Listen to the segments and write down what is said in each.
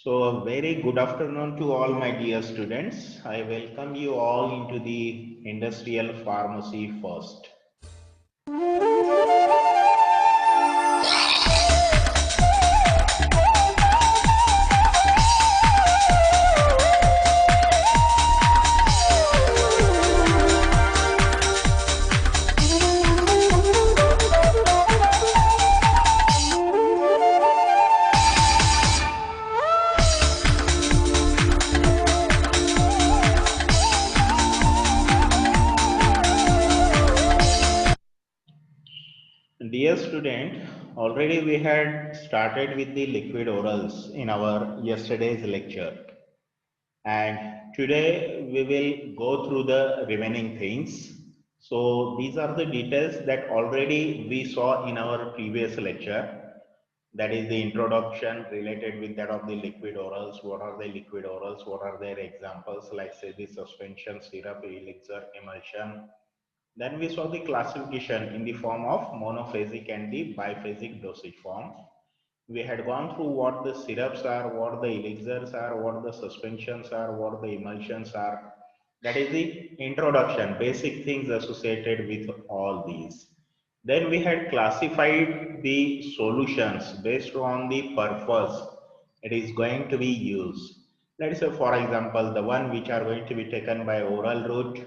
So, a very good afternoon to all my dear students. I welcome you all into the industrial pharmacy first. Dear student, already we had started with the liquid orals in our yesterday's lecture. And today we will go through the remaining things. So these are the details that already we saw in our previous lecture. That is the introduction related with that of the liquid orals. What are the liquid orals? What are their examples? Like say the suspension, syrup, elixir, emulsion. Then we saw the classification in the form of monophasic and the biphasic dosage form. We had gone through what the syrups are, what the elixirs are, what the suspensions are, what the emulsions are. That is the introduction, basic things associated with all these. Then we had classified the solutions based on the purpose it is going to be used. Let us say, for example, the one which are going to be taken by oral route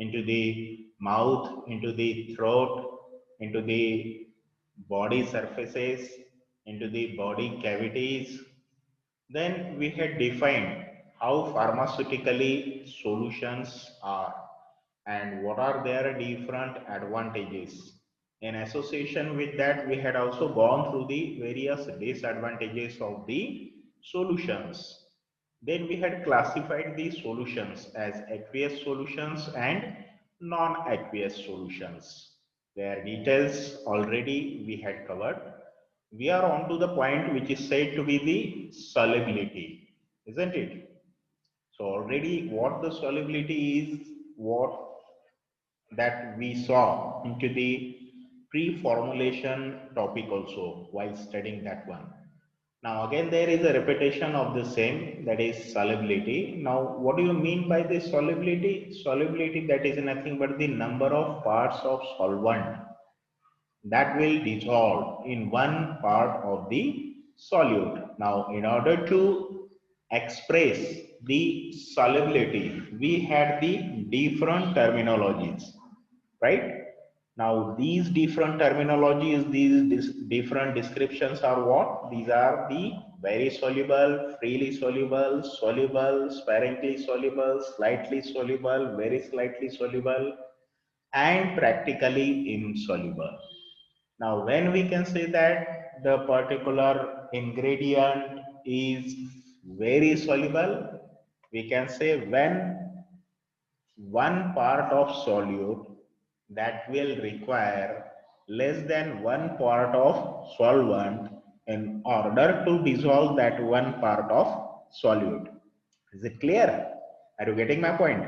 into the mouth, into the throat, into the body surfaces, into the body cavities. Then we had defined how pharmaceutically solutions are and what are their different advantages. In association with that, we had also gone through the various disadvantages of the solutions. Then we had classified the solutions as aqueous solutions and non-aqueous solutions. Their details already we had covered. We are on to the point which is said to be the solubility, isn't it? So already what the solubility is, what that we saw into the pre-formulation topic also while studying that one. Now again there is a repetition of the same, that is solubility. Now what do you mean by this solubility? Solubility, that is nothing but the number of parts of solvent that will dissolve in one part of the solute. Now in order to express the solubility, we had the different terminologies, right? Now these different terminologies, these different descriptions are what? These are the very soluble, freely soluble, soluble, sparingly soluble, slightly soluble, very slightly soluble, and practically insoluble. Now when we can say that the particular ingredient is very soluble, we can say when one part of solute that will require less than one part of solvent in order to dissolve that one part of solute. Is it clear? Are you getting my point?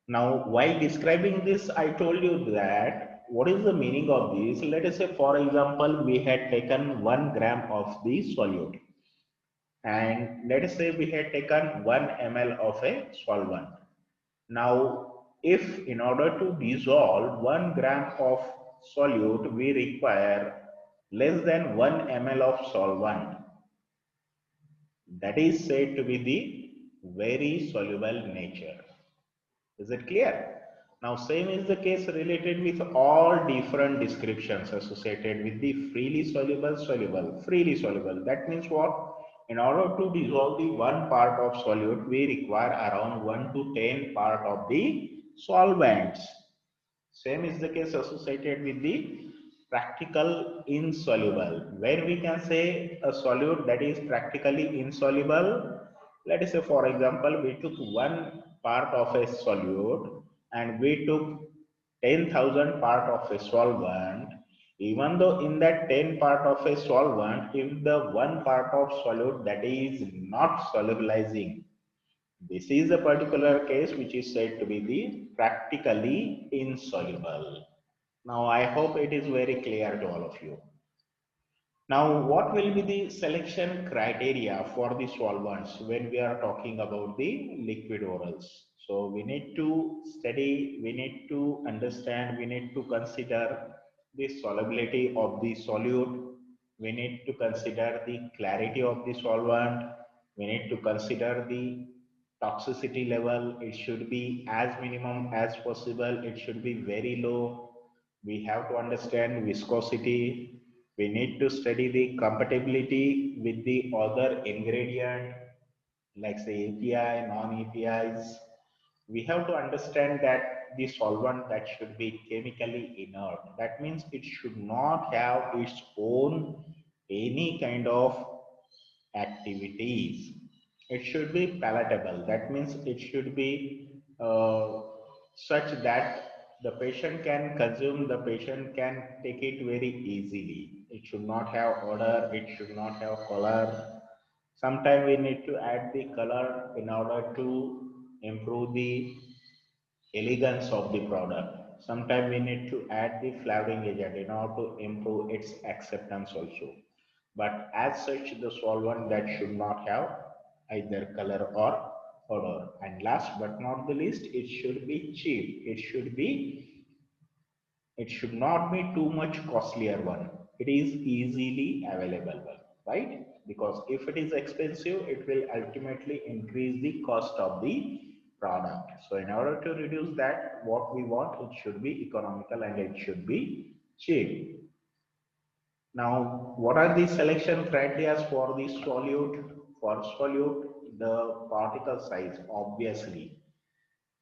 Now, while describing this, I told you that what is the meaning of this? Let us say, for example, we had taken 1 gram of the solute, and let us say we had taken 1 ml of a solvent. Now, if in order to dissolve 1 gram of solute, we require less than 1 ml of solvent, that is said to be the very soluble nature. Is it clear? Now, same is the case related with all different descriptions associated with the freely soluble, soluble, freely soluble. That means what? In order to dissolve the one part of solute, we require around 1 to 10 part of the solvents. Same is the case associated with the practical insoluble. When we can say a solute that is practically insoluble, let us say for example, we took one part of a solute and we took 10,000 part of a solvent. Even though in that 10 part of a solvent, if the one part of solute that is not solubilizing, this is a particular case which is said to be the practically insoluble. Now I hope it is very clear to all of you. Now, what will be the selection criteria for the solvents when we are talking about the liquid orals? So we need to study, we need to understand, we need to consider the solubility of the solute, we need to consider the clarity of the solvent, we need to consider the toxicity level. It should be as minimum as possible, it should be very low. We have to understand viscosity. We need to study the compatibility with the other ingredient, like say API, non-APIs. We have to understand that the solvent that should be chemically inert. That means it should not have its own any kind of activities. It should be palatable. That means it should be such that the patient can consume, the patient can take it very easily. It should not have odor, it should not have color. Sometimes we need to add the color in order to improve the elegance of the product. Sometimes we need to add the flavoring agent in order to improve its acceptance also. But as such, the solvent that should not have either color or odor. And last but not the least, it should be cheap. It should not be too much costlier one. It is easily available one, right? Because if it is expensive, it will ultimately increase the cost of the product. So in order to reduce that, what we want, it should be economical and it should be cheap. Now, what are the selection criteria for the solute? For solute, the particle size, obviously.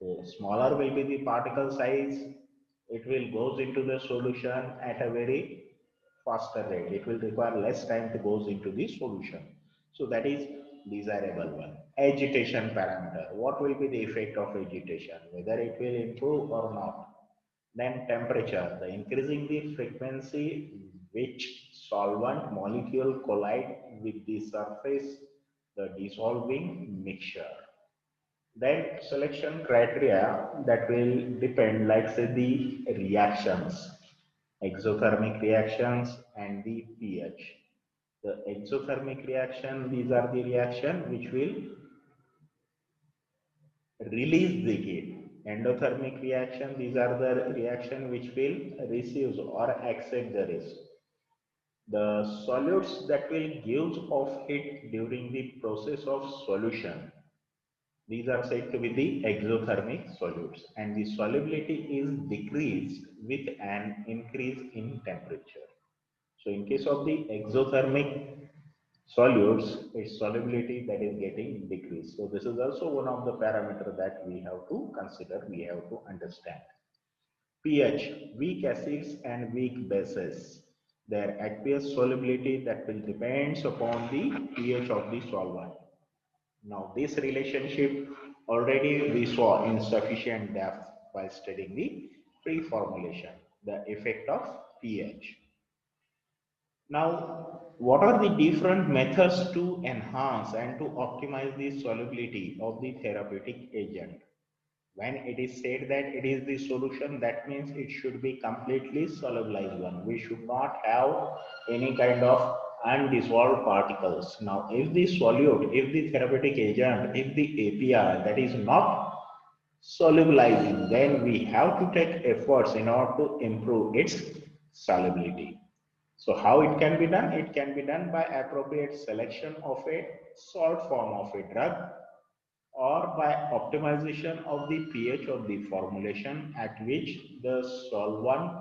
So smaller will be the particle size. It will goes into the solution at a very faster rate. It will require less time to goes into the solution. So that is desirable one. Agitation parameter. What will be the effect of agitation? Whether it will improve or not. Then temperature, the increasing the frequency which solvent molecule collide with the surface, the dissolving mixture. Then selection criteria that will depend, like say the reactions, exothermic reactions and the pH. The exothermic reaction, these are the reaction which will release the heat. Endothermic reaction, these are the reaction which will receive or accept the risk. The solutes that will give off heat during the process of solution, these are said to be the exothermic solutes, and the solubility is decreased with an increase in temperature. So in case of the exothermic solutes, its solubility that is getting decreased. So this is also one of the parameters that we have to consider, we have to understand. pH, weak acids and weak bases. Their aqueous solubility that will depends upon the pH of the solvent. Now this relationship already we saw in sufficient depth while studying the pre-formulation, the effect of pH. Now, what are the different methods to enhance and to optimize the solubility of the therapeutic agent? When it is said that it is the solution, that means it should be completely solubilized one. We should not have any kind of undissolved particles. Now, if the solute, if the therapeutic agent, if the API that is not solubilizing, then we have to take efforts in order to improve its solubility. So how it can be done? It can be done by appropriate selection of a salt form of a drug or by optimization of the pH of the formulation at which the solvent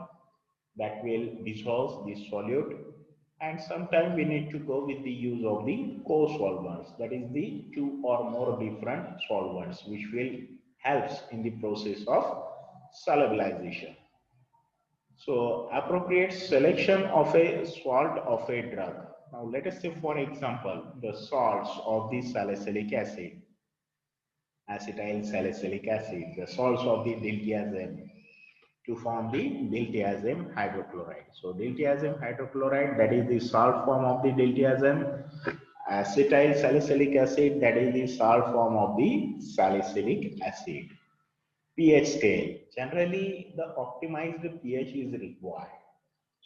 that will dissolve the solute, and sometimes we need to go with the use of the co-solvents, that is the two or more different solvents which will helps in the process of solubilization. So appropriate selection of a salt of a drug. Now let us say for example the salts of the salicylic acid, acetyl salicylic acid, the salts of the diltiazem to form the diltiazem hydrochloride. So diltiazem hydrochloride, that is the salt form of the diltiazem. Acetyl salicylic acid, that is the salt form of the salicylic acid. pH scale. Generally, the optimized pH is required.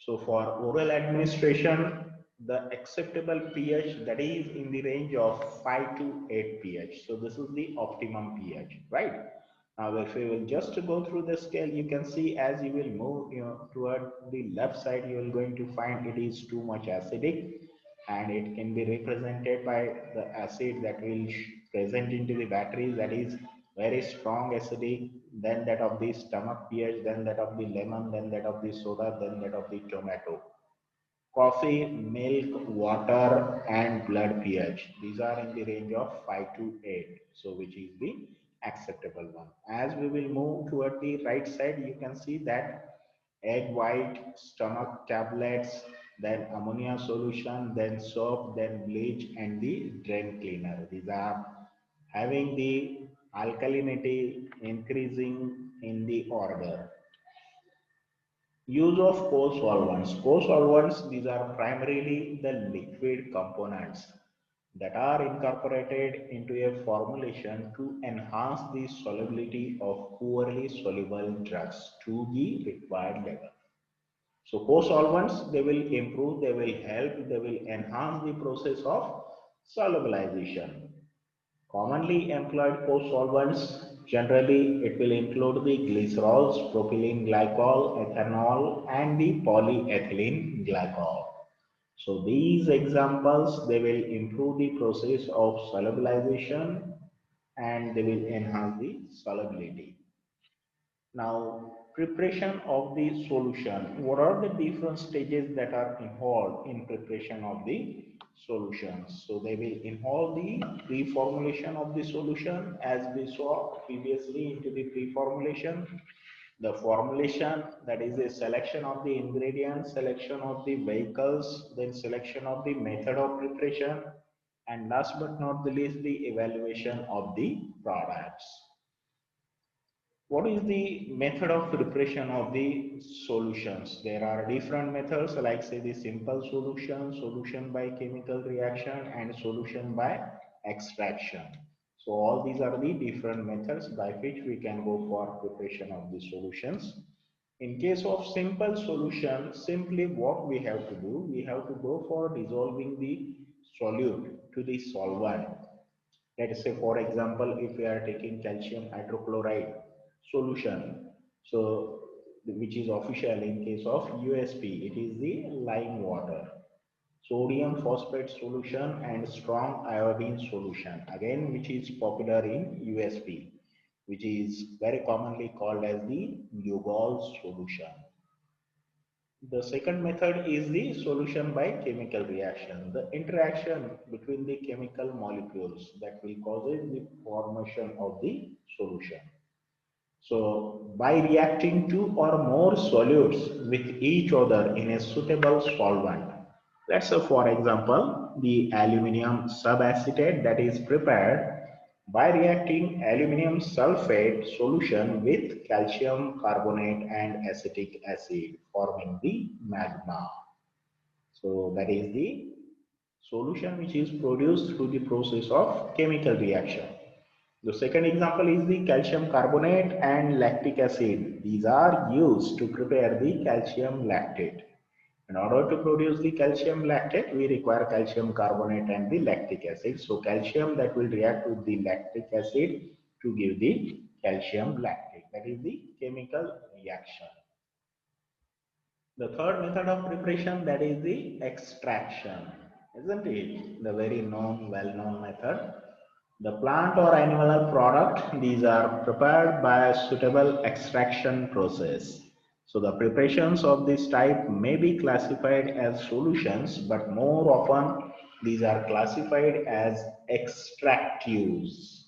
So for oral administration, the acceptable pH, that is in the range of 5 to 8 pH. So this is the optimum pH, right? Now, if we will just go through the scale, you can see as you will move, toward the left side, you will going to find it is too much acidic, and it can be represented by the acid that will present into the batteries, that is very strong acidic, then that of the stomach pH, then that of the lemon, then that of the soda, then that of the tomato. Coffee, milk, water, and blood pH. These are in the range of 5 to 8. So, which is the acceptable one. As we will move toward the right side, you can see that egg white, stomach tablets, then ammonia solution, then soap, then bleach, and the drain cleaner. These are having the alkalinity increasing in the order. Use of co-solvents. Co-solvents, these are primarily the liquid components that are incorporated into a formulation to enhance the solubility of poorly soluble drugs to the required level. So co-solvents, they will improve, they will help, they will enhance the process of solubilization. Commonly employed co-solvents, generally it will include the glycerols, propylene glycol, ethanol, and the polyethylene glycol. So these examples, they will improve the process of solubilization and they will enhance the solubility. Now, preparation of the solution. What are the different stages that are involved in preparation of the solutions? So they will involve the pre-formulation of the solution, as we saw previously into the pre-formulation. The formulation, that is a selection of the ingredients, selection of the vehicles, then selection of the method of preparation, and last but not the least, the evaluation of the products. What is the method of preparation of the solutions? There are different methods, like say the simple solution, solution by chemical reaction, and solution by extraction. So all these are the different methods by which we can go for preparation of the solutions. In case of simple solution, simply what we have to do, we have to go for dissolving the solute to the solvent. Let's say, for example, if we are taking calcium hydrochloride solution, so which is official in case of USP, it is the lime water, sodium phosphate solution, and strong iodine solution, again which is popular in USP, which is very commonly called as the Lugol solution. The second method is the solution by chemical reaction, the interaction between the chemical molecules that will cause the formation of the solution. So, by reacting two or more solutes with each other in a suitable solvent, let's say for example, the aluminium subacetate that is prepared by reacting aluminium sulfate solution with calcium carbonate and acetic acid, forming the magma. So that is the solution which is produced through the process of chemical reaction. The second example is the calcium carbonate and lactic acid. These are used to prepare the calcium lactate. In order to produce the calcium lactate, we require calcium carbonate and the lactic acid. So calcium that will react with the lactic acid to give the calcium lactate. That is the chemical reaction. The third method of preparation, that is the extraction, isn't it? The very known, well-known method. The plant or animal product, these are prepared by a suitable extraction process. So the preparations of this type may be classified as solutions, but more often these are classified as extractives,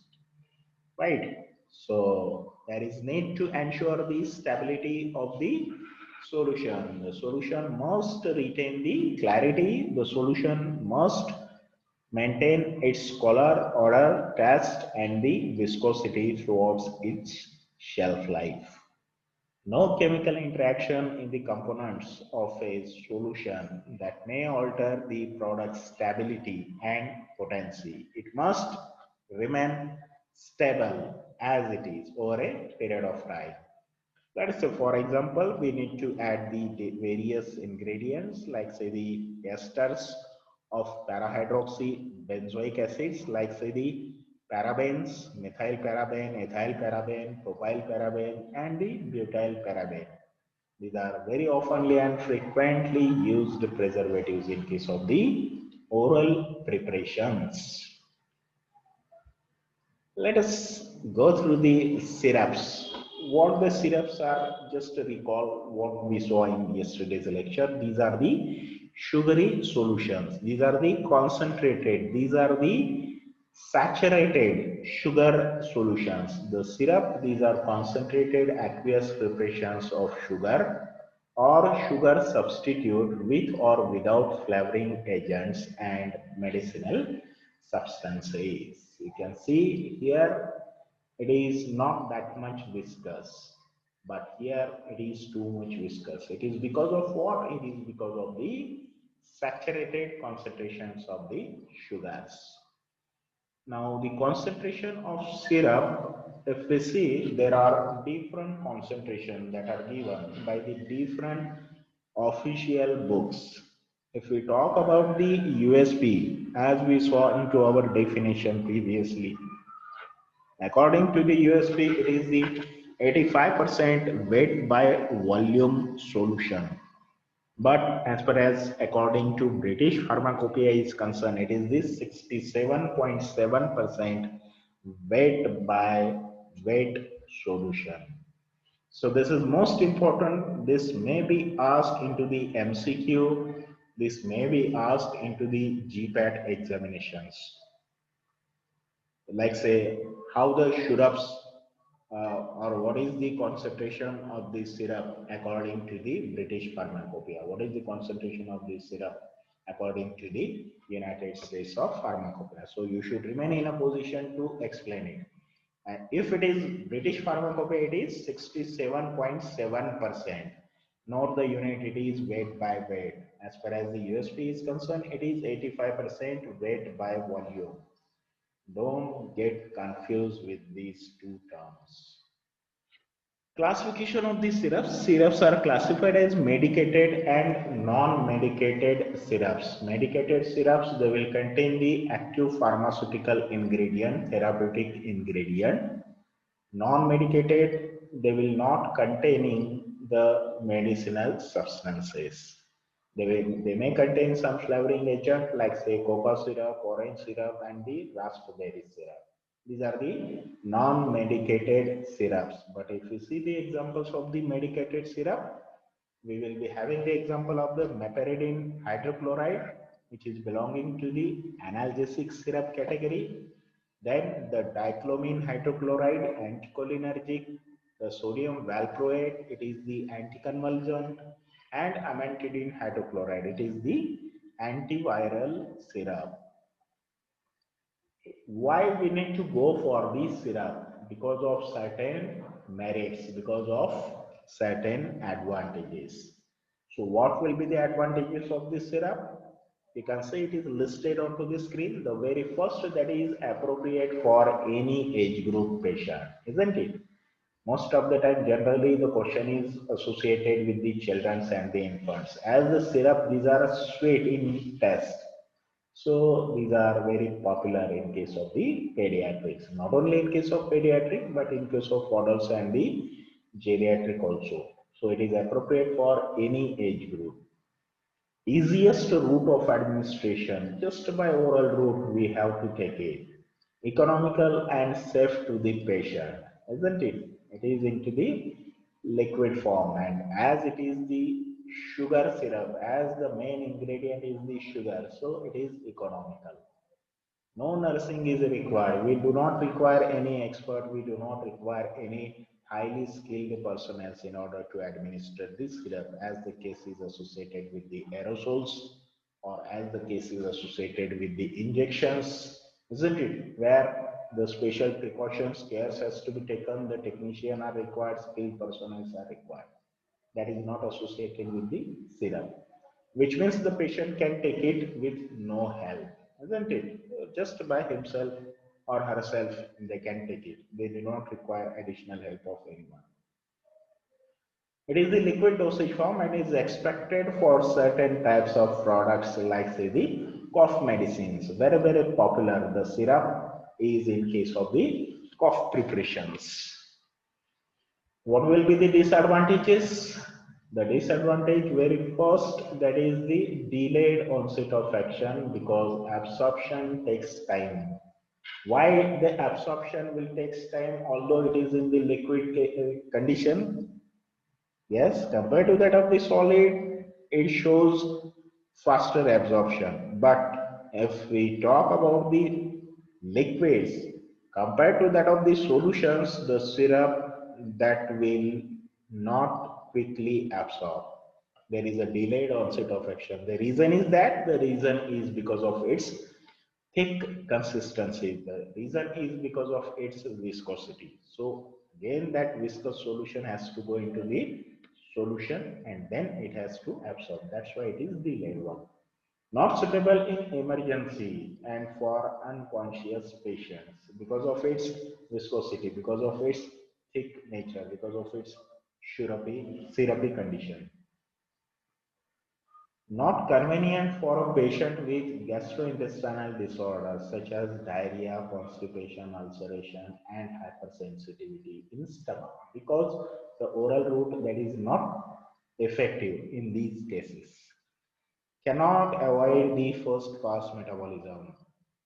right? So there is need to ensure the stability of the solution. The solution must retain the clarity. The solution must maintain its color, odor, taste, and the viscosity throughout its shelf life. No chemical interaction in the components of a solution that may alter the product's stability and potency. It must remain stable as it is over a period of time. That is, so for example, we need to add the various ingredients like say the esters of parahydroxy benzoic acids like say the parabens, methyl paraben, ethyl paraben, propyl paraben and the butyl paraben. These are very oftenly and frequently used preservatives in case of the oral preparations. Let us go through the syrups. What the syrups are, just to recall what we saw in yesterday's lecture. These are the sugary solutions. These are the concentrated. These are the saturated sugar solutions. The syrup, these are concentrated aqueous preparations of sugar or sugar substitute with or without flavoring agents and medicinal substances. You can see here it is not that much viscous, but here it is too much viscous. It is because of what? It is because of the saturated concentrations of the sugars. Now the concentration of syrup, if we see, there are different concentrations that are given by the different official books. If we talk about the USP, as we saw into our definition previously, according to the USP, it is the 85% weight by volume solution. But as far as according to British Pharmacopoeia is concerned, it is this 67.7% weight by weight solution. So this is most important. This may be asked into the MCQ. This may be asked into the GPAT examinations. Like say how the syrups or what is the concentration of the syrup according to the British Pharmacopoeia? What is the concentration of the syrup according to the United States of Pharmacopoeia? So you should remain in a position to explain it. And if it is British Pharmacopoeia, it is 67.7%. Not the unit, it is weight by weight. As far as the USP is concerned, it is 85% weight by volume. Don't get confused with these two terms. Classification of the syrups. Syrups are classified as medicated and non-medicated syrups. Medicated syrups, they will contain the active pharmaceutical ingredient, therapeutic ingredient. Non-medicated, they will not containing the medicinal substances. They may contain some flavoring agent like say cocoa syrup, orange syrup and the raspberry syrup. These are the non-medicated syrups. But if you see the examples of the medicated syrup, we will be having the example of the meperidine hydrochloride, which is belonging to the analgesic syrup category. Then the diclomine hydrochloride, anticholinergic, the sodium valproate, it is the anticonvulsant, and amantadine hydrochloride, it is the antiviral syrup. Why we need to go for this syrup? Because of certain merits, because of certain advantages. So what will be the advantages of this syrup? You can see it is listed onto the screen. The very first, that is appropriate for any age group patient, isn't it? Most of the time generally the question is associated with the children and the infants, as the syrup, these are sweet in taste. So these are very popular in case of the pediatrics, not only in case of pediatric, but in case of adults and the geriatric also. So it is appropriate for any age group. Easiest route of administration, just by oral route, we have to take it. Economical and safe to the patient, isn't it? It is into the liquid form, and as it is the sugar syrup, as the main ingredient is the sugar, so it is economical. No nursing is required. We do not require any expert. We do not require any highly skilled personnel in order to administer this syrup, as the case is associated with the aerosols or as the case is associated with the injections, isn't it? Where the special precautions, cares has to be taken, the technician are required, skilled personnel are required. That is not associated with the syrup, which means the patient can take it with no help, isn't it? Just by himself or herself, they can take it. They do not require additional help of anyone. It is the liquid dosage form and is expected for certain types of products like say the cough medicines. Very, very popular. The syrup is in case of the cough preparations. What will be the disadvantages? The disadvantage very first, that is the delayed onset of action because absorption takes time. Why the absorption will take time although it is in the liquid condition? Yes, compared to that of the solid, it shows faster absorption. But if we talk about the liquids, compared to that of the solutions, the syrup that will not quickly absorb. There is a delayed onset of action. The reason is that the reason is because of its thick consistency. The reason is because of its viscosity. So again, that viscous solution has to go into the solution and then it has to absorb. That's why it is delayed one. Not suitable in emergency and for unconscious patients because of its viscosity, because of its thick nature, because of its syrupy condition. Not convenient for a patient with gastrointestinal disorders such as diarrhea, constipation, ulceration, and hypersensitivity in stomach because the oral route that is not effective in these cases. Cannot avoid the first pass metabolism.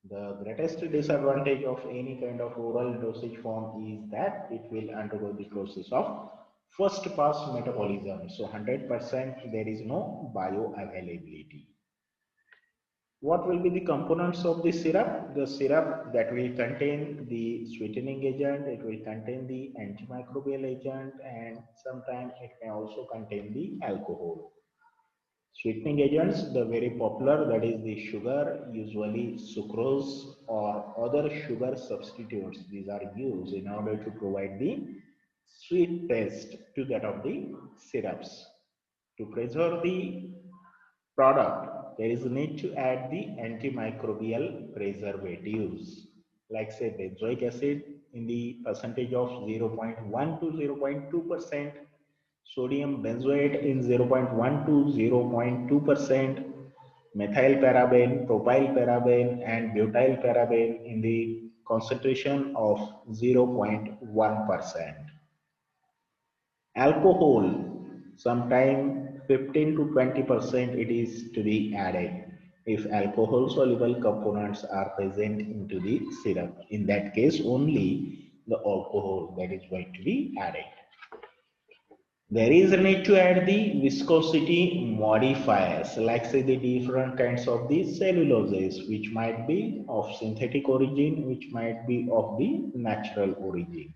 The greatest disadvantage of any kind of oral dosage form is that it will undergo the process of first pass metabolism. So 100% there is no bioavailability. What will be the components of the syrup? The syrup that will contain the sweetening agent, it will contain the antimicrobial agent, and sometimes it may also contain the alcohol. Sweetening agents, the very popular that is the sugar, usually sucrose or other sugar substitutes. These are used in order to provide the sweet taste to that of the syrups. To preserve the product, there is a need to add the antimicrobial preservatives like say benzoic acid in the percentage of 0.1 to 0.2%, sodium benzoate in 0.1 to 0.2%, methyl paraben, propyl paraben, and butyl paraben in the concentration of 0.1%. Alcohol, sometime 15 to 20% it is to be added if alcohol soluble components are present into the syrup. In that case only the alcohol that is going to be added. There is a need to add the viscosity modifiers, like say the different kinds of the celluloses, which might be of synthetic origin, which might be of the natural origin.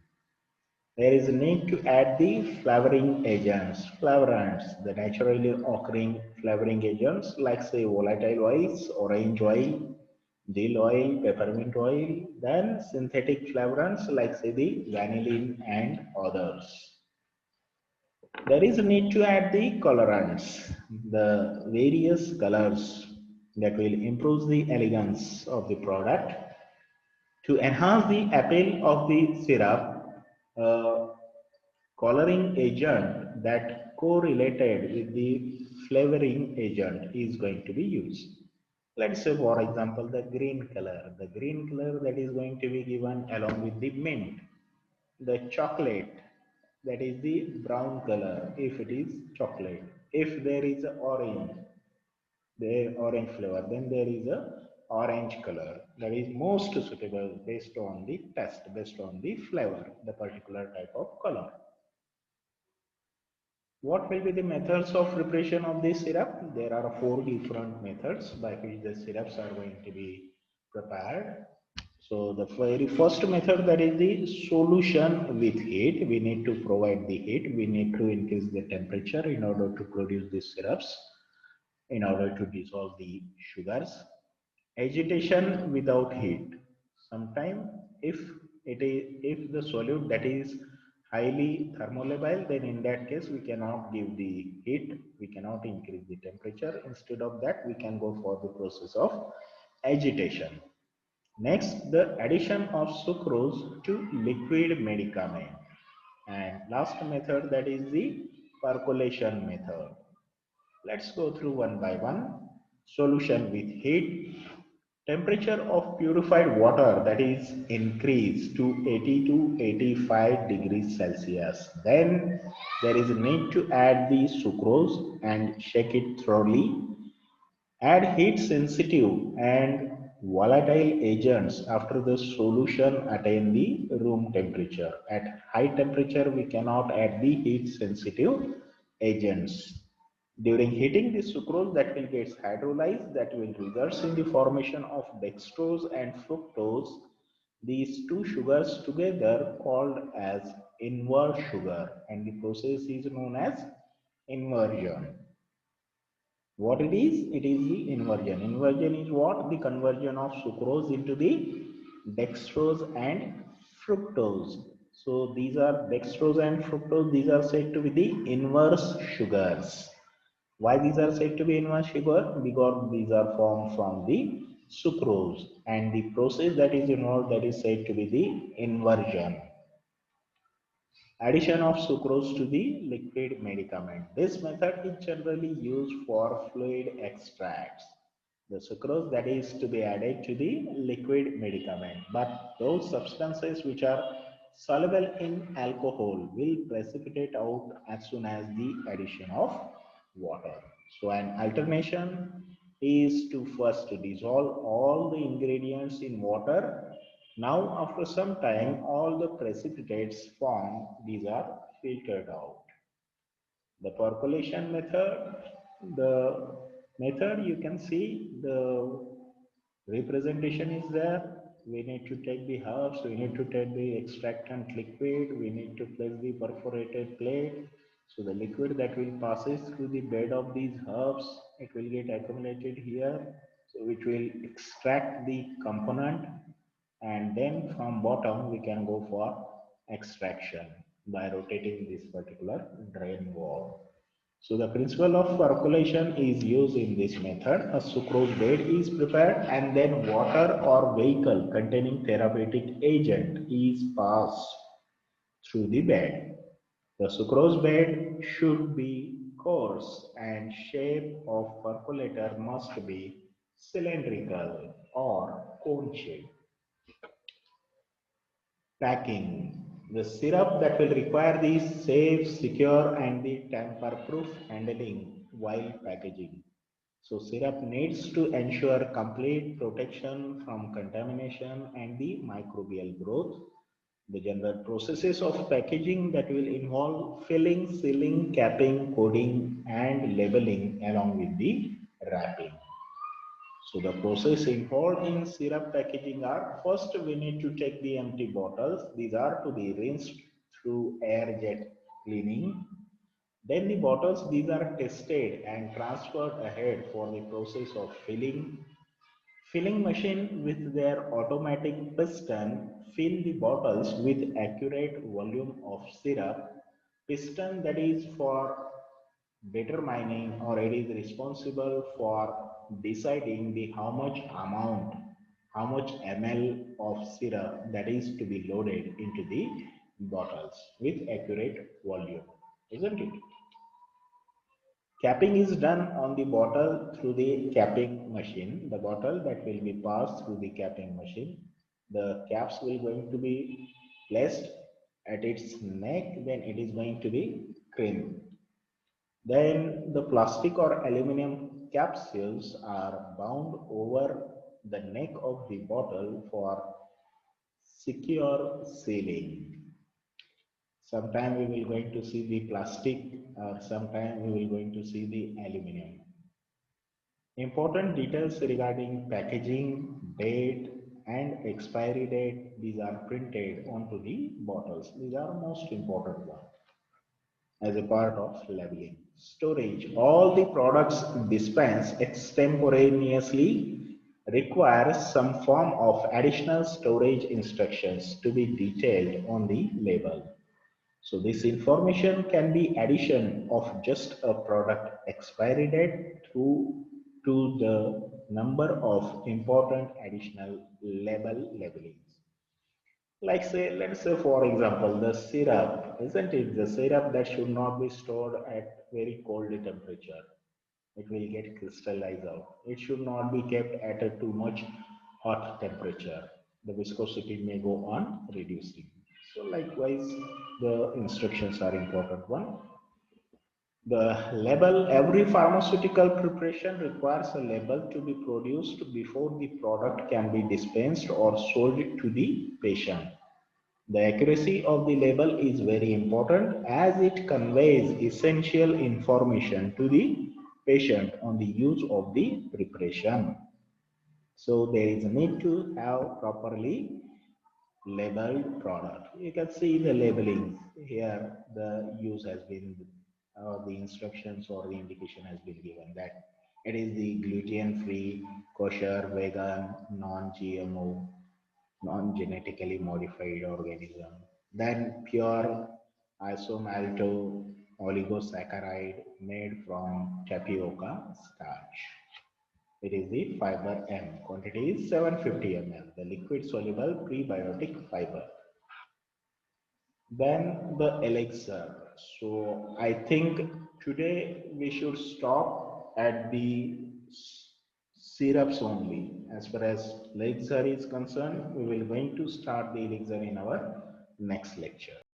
There is a need to add the flavoring agents, flavorants, the naturally occurring flavoring agents, like say volatile oils, orange oil, dill oil, peppermint oil, then synthetic flavorants like say the vanillin and others. There is a need to add the colorants, the various colors that will improve the elegance of the product. To enhance the appeal of the syrup, coloring agent that correlated with the flavoring agent is going to be used. Let's say for example the green color. The green color that is going to be given along with the mint. The chocolate, that is the brown color if it is chocolate. If there is a orange, the orange flavor, then there is a orange color that is most suitable based on the test, based on the flavor, the particular type of color. What will be the methods of preparation of this syrup? There are four different methods by which the syrups are going to be prepared. So the very first method, that is the solution with heat. We need to provide the heat. We need to increase the temperature in order to produce these syrups, in order to dissolve the sugars. Agitation without heat. Sometimes if the solute that is highly thermolabile, then in that case we cannot give the heat, we cannot increase the temperature. Instead of that, we can go for the process of agitation. Next, the addition of sucrose to liquid medicament. And last method, that is the percolation method. Let's go through one by one. Solution with heat. Temperature of purified water that is increased to 80 to 85 degrees Celsius. Then there is a need to add the sucrose and shake it thoroughly. Add heat sensitive and volatile agents after the solution attain the room temperature. At high temperature, we cannot add the heat sensitive agents. During heating, the sucrose that will get hydrolyzed, that will result in the formation of dextrose and fructose. These two sugars together called as inverse sugar, and the process is known as inversion. What it is? It is the inversion. Inversion is what? The conversion of sucrose into the dextrose and fructose. So these are dextrose and fructose. These are said to be the inverse sugars. Why these are said to be inverse sugar? Because these are formed from the sucrose, and the process that is involved, that is said to be the inversion. Addition of sucrose to the liquid medicament. This method is generally used for fluid extracts. The sucrose that is to be added to the liquid medicament. But those substances which are soluble in alcohol will precipitate out as soon as the addition of water. So an alternation is to first dissolve all the ingredients in water. Now, after some time, all the precipitates formed, these are filtered out. The percolation method, the method you can see the representation is there. We need to take the herbs, we need to take the extractant liquid, we need to place the perforated plate. So the liquid that will passes through the bed of these herbs, it will get accumulated here. So it will extract the component, and then from bottom we can go for extraction by rotating this particular drain valve. So the principle of percolation is used in this method. A sucrose bed is prepared and then water or vehicle containing therapeutic agent is passed through the bed. The sucrose bed should be coarse and shape of percolator must be cylindrical or cone shape. Packing. The syrup that will require the safe, secure and the tamper-proof handling while packaging. So syrup needs to ensure complete protection from contamination and the microbial growth. The general processes of packaging that will involve filling, sealing, capping, coding and labeling along with the wrapping. So the process involved in syrup packaging are, first we need to take the empty bottles. These are to be rinsed through air jet cleaning. Then the bottles, these are tested and transferred ahead for the process of filling. Filling machine with their automatic piston fill the bottles with accurate volume of syrup. Piston that is for determining, or it is responsible for deciding the how much ml of syrup that is to be loaded into the bottles with accurate volume, isn't it? Capping is done on the bottle through the capping machine. The bottle that will be passed through the capping machine. The caps will going to be placed at its neck, then it is going to be crimped. Then the plastic or aluminum capsules are bound over the neck of the bottle for secure sealing. Sometime we will going to see the plastic, or sometime we will going to see the aluminum. Important details regarding packaging, date and expiry date, these are printed onto the bottles. These are most important ones as a part of labeling. Storage. All the products dispensed extemporaneously require some form of additional storage instructions to be detailed on the label. So this information can be addition of just a product expiry date through to the number of important additional labelings. Like say, let's say for example, the syrup, isn't it? The syrup that should not be stored at very cold temperature. It will get crystallized out. It should not be kept at a too much hot temperature. The viscosity may go on reducing. So likewise, the instructions are important one. The label, every pharmaceutical preparation requires a label to be produced before the product can be dispensed or sold to the patient. The accuracy of the label is very important as it conveys essential information to the patient on the use of the preparation. So there is a need to have properly labeled product. You can see the labeling here. The use has been, the instructions or the indication has been given that it is the gluten-free, kosher, vegan, non-GMO, non-genetically modified organism. Then pure isomalto oligosaccharide made from tapioca starch. It is the fiber M. Quantity is 750 ml. The liquid soluble prebiotic fiber. Then the elixir. So I think today we should stop at the syrups only. As far as elixir is concerned, we will going to start the elixir in our next lecture.